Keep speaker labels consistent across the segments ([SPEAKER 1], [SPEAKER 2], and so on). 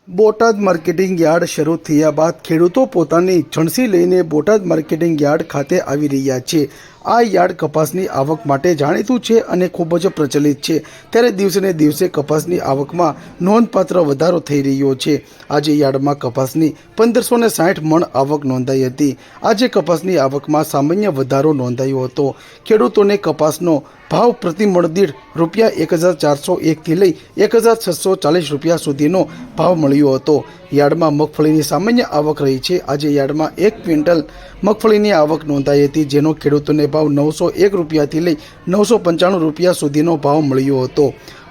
[SPEAKER 1] Botad marketing yard શરૂ થયા બાદ ખેડૂતો પોતાની જણસી લઈને બોટાદ માર્કેટિંગ યાર્ડ ખાતે આવી રહ્યા છે। આ યાર્ડ કપાસની આવક માટે જાણીતું છે અને ખૂબ જ પ્રચલિત છે। ત્યારે દિવસે ને દિવસે કપાસની આવકમાં નોંધપાત્ર વધારો થઈ રહ્યો છે। આજે યાર્ડમાં કપાસની 1560 મણ આવક નોંધાઈ હતી। આજે કપાસની આવકમાં સામાન્ય વધારો નોંધાયો હતો। ખેડૂતોને કપાસનો ભાવ પ્રતિ મણ દીઠ ₹1401 થી લઈ ₹1640 સુધીનો ભાવ મળ્યો હતો। યાર્ડમાં મગફળીની સામાન્ય આવક રહી છે। આજે યાર્ડમાં 1 ક્વિન્ટલ મગફળીની આવક નોંધાઈ હતી, જેનો ખેડૂતોને ભાવ ₹901 થી લઈ ₹995 સુધીનો ભાવ મળ્યો હતો।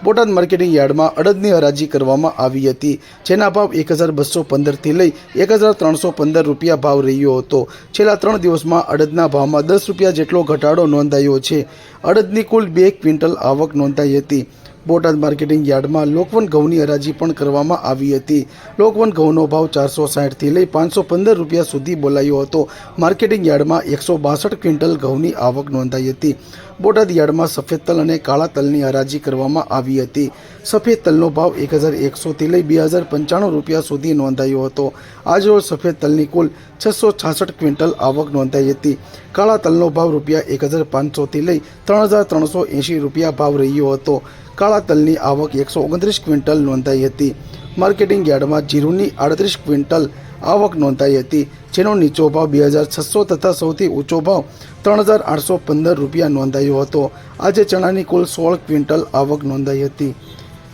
[SPEAKER 1] બોટાદ માર્કેટિંગ યાર્ડમાં અડદની હરાજી કરવામાં આવી હતી, જેના ભાવ ₹1215 થી લઈ ₹1315 ભાવ રહ્યો હતો। છેલ્લા 3 દિવસમાં અડદના ભાવમાં ₹10 જેટલો ઘટાડો નોંધાયો છે। અડદની કુલ 2 ક્વિન્ટલ આવક નોંધાઈ હતી। બોટાદ માર્કેટિંગ યાર્ડમાં લોકવન ઘઉંની હરાજી પણ કરવામાં આવી હતી। લોકવન ઘઉંનો ભાવ ₹460 થી લઈ ₹515 સુધી બોલાયો હતો। માર્કેટિંગ યાર્ડમાં 162 ક્વિન્ટલ ઘઉંની આવક નોંધાઈ હતી। બોટાદ યાર્ડમાં સફેદ તલ અને કાળા તલની હરાજી કરવામાં આવી હતી। સફેદ તલનો ભાવ ₹1100 થી લઈ ₹2095 સુધી નોંધાયો હતો। આજરોજ સફેદ તલની કુલ 666 ક્વિન્ટલ આવક નોંધાઈ હતી। કાળા તલનો ભાવ ₹1500 થી લઈ ₹3380 ભાવ રહ્યો હતો। કાળા તલની આવક 129 ક્વિન્ટલ નોંધાઈ હતી। માર્કેટિંગ યાર્ડમાં જીરુની 38 ક્વિન્ટલ આવક નોંધાઈ હતી, જેનો નીચો ભાવ 2600 તથા સૌથી ઊંચો ભાવ ₹3815 નોંધાયો હતો। આજે ચણાની કુલ 16 ક્વિન્ટલ આવક નોંધાઈ હતી।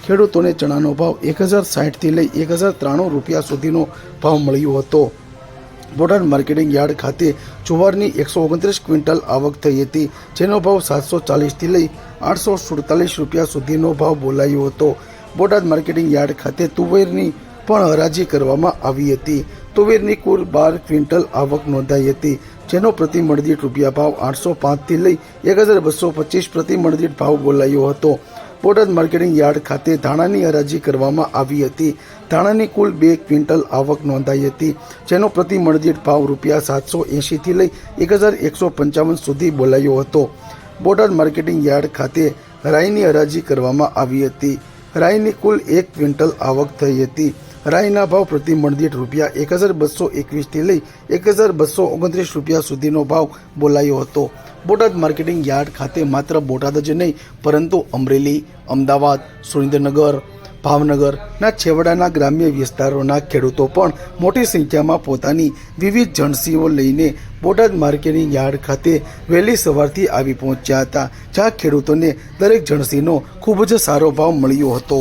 [SPEAKER 1] ખેડૂતોને ચણાનો ભાવ 1060 થી લઈ ₹1093 સુધીનો ભાવ મળ્યો હતો। બોટાદ માર્કેટિંગ યાર્ડ ખાતે જુવારની 129 ક્વિન્ટલ આવક થઈ હતી, જેનો ભાવ ₹740 થી લઈ ₹847 સુધીનો ભાવ બોલાયો હતો। બોટાદ માર્કેટિંગ યાર્ડ ખાતે તુવેરની પણ હરાજી કરવામાં આવી હતી। તુવેરની કુલ 12 ક્વિન્ટલ આવક નોંધાઈ હતી, જેનો પ્રતિ મણ દીઠ રૂપિયા ભાવ 805 થી લઈ 1225 પ્રતિ મણ દીઠ ભાવ બોલાયો હતો। બોટાદ માર્કેટિંગ યાર્ડ ખાતે ધાણાની હરાજી કરવામાં આવી હતી। ધાણાની કુલ 2 ક્વિન્ટલ આવક નોંધાઈ હતી, જેનો પ્રતિ મણ દીઠ ભાવ ₹780 થી લઈ 1155 સુધી બોલાયો હતો। બોટાદ માર્કેટિંગ યાર્ડ ખાતે રાઈની હરાજી કરવામાં આવી હતી। રાઈની કુલ 1 ક્વિન્ટલ આવક થઈ હતી। રાઈના ભાવ પ્રતિ મણ દીઠ ₹1221 થી લઈ ₹1229 સુધીનો ભાવ બોલાયો હતો। બોટાદ માર્કેટિંગ યાર્ડ ખાતે માત્ર બોટાદ જ નહીં, પરંતુ અમરેલી, અમદાવાદ, સુરેન્દ્રનગર, ભાવનગરના છેવાડાના ગ્રામ્ય વિસ્તારોના ખેડૂતો પણ મોટી સંખ્યામાં પોતાની વિવિધ જણસીઓ લઈને બોટાદ માર્કેટિંગ યાર્ડ ખાતે વહેલી સવારથી આવી પહોંચ્યા હતા, જ્યાં ખેડૂતોને દરેક જણસીનો ખૂબ જ સારો ભાવ મળ્યો હતો।